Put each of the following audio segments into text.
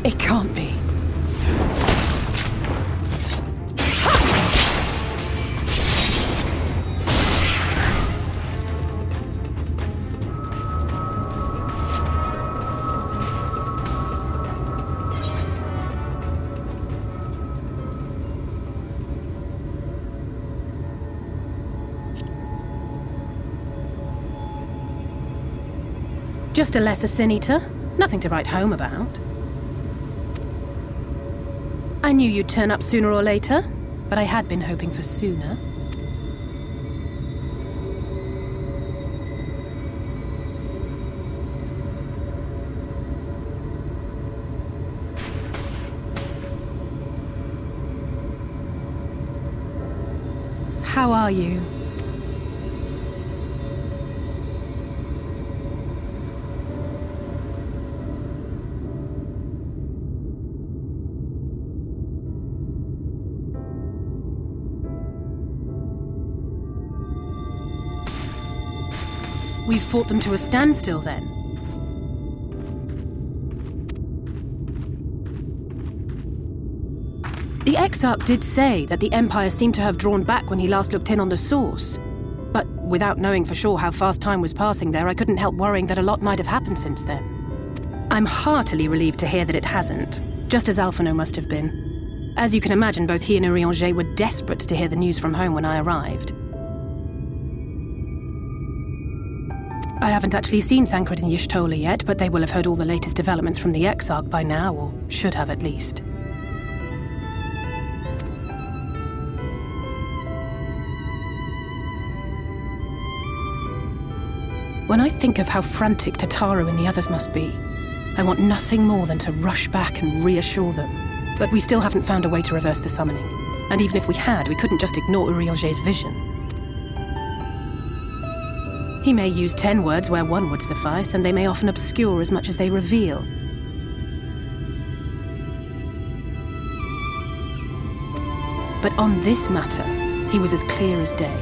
It can't be. Just a lesser sin eater. Nothing to write home about. I knew you'd turn up sooner or later, but I had been hoping for sooner. How are you? We've fought them to a standstill, then. The Exarch did say that the Empire seemed to have drawn back when he last looked in on the source. But without knowing for sure how fast time was passing there, I couldn't help worrying that a lot might have happened since then. I'm heartily relieved to hear that it hasn't, just as Alphino must have been. As you can imagine, both he and Urianger were desperate to hear the news from home when I arrived. I haven't actually seen Thancred and Y'shtola yet, but they will have heard all the latest developments from the Exarch by now, or should have at least. When I think of how frantic Tataru and the others must be, I want nothing more than to rush back and reassure them. But we still haven't found a way to reverse the summoning. And even if we had, we couldn't just ignore Urianger's vision. He may use 10 words where one would suffice, and they may often obscure as much as they reveal. But on this matter, he was as clear as day.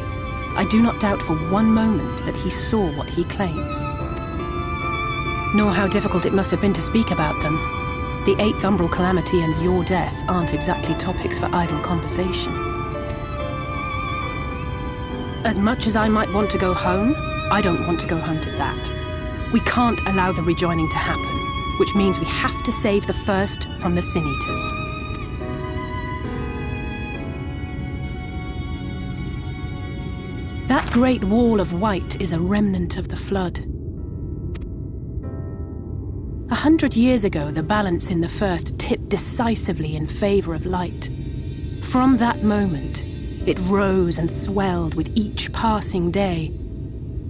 I do not doubt for one moment that he saw what he claims. Nor how difficult it must have been to speak about them. The 8th Umbral Calamity and your death aren't exactly topics for idle conversation. As much as I might want to go home, I don't want to go home to that. We can't allow the rejoining to happen, which means we have to save the first from the Sin Eaters. That great wall of white is a remnant of the flood. 100 years ago, the balance in the first tipped decisively in favor of light. From that moment, it rose and swelled with each passing day,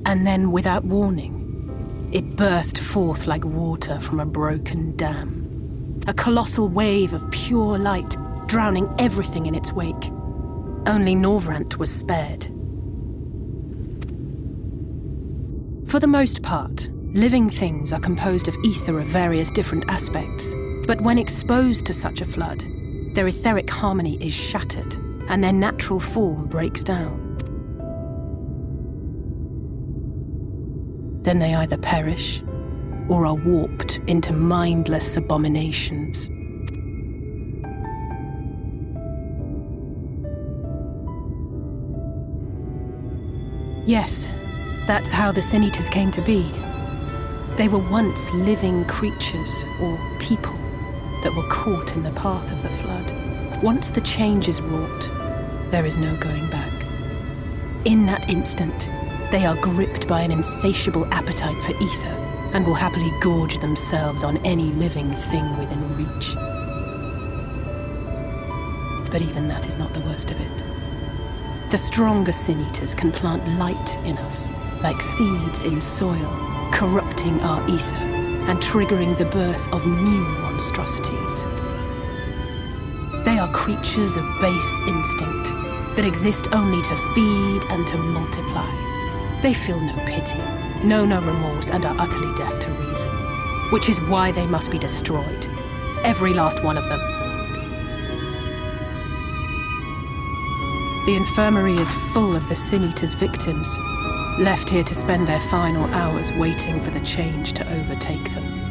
and then, without warning, it burst forth like water from a broken dam. A colossal wave of pure light, drowning everything in its wake. Only Norvrant was spared. For the most part, living things are composed of ether of various different aspects, but when exposed to such a flood, their etheric harmony is shattered, and their natural form breaks down. Then they either perish, or are warped into mindless abominations. Yes, that's how the Sin Eaters came to be. They were once living creatures, or people, that were caught in the path of the flood. Once the change is wrought, there is no going back. In that instant, they are gripped by an insatiable appetite for ether, and will happily gorge themselves on any living thing within reach. But even that is not the worst of it. The stronger Sin Eaters can plant light in us, like seeds in soil, corrupting our ether and triggering the birth of new monstrosities. They are creatures of base instinct that exist only to feed and to multiply. They feel no pity, know no remorse, and are utterly deaf to reason, which is why they must be destroyed. Every last one of them. The infirmary is full of the Sin Eaters' victims, left here to spend their final hours waiting for the change to overtake them.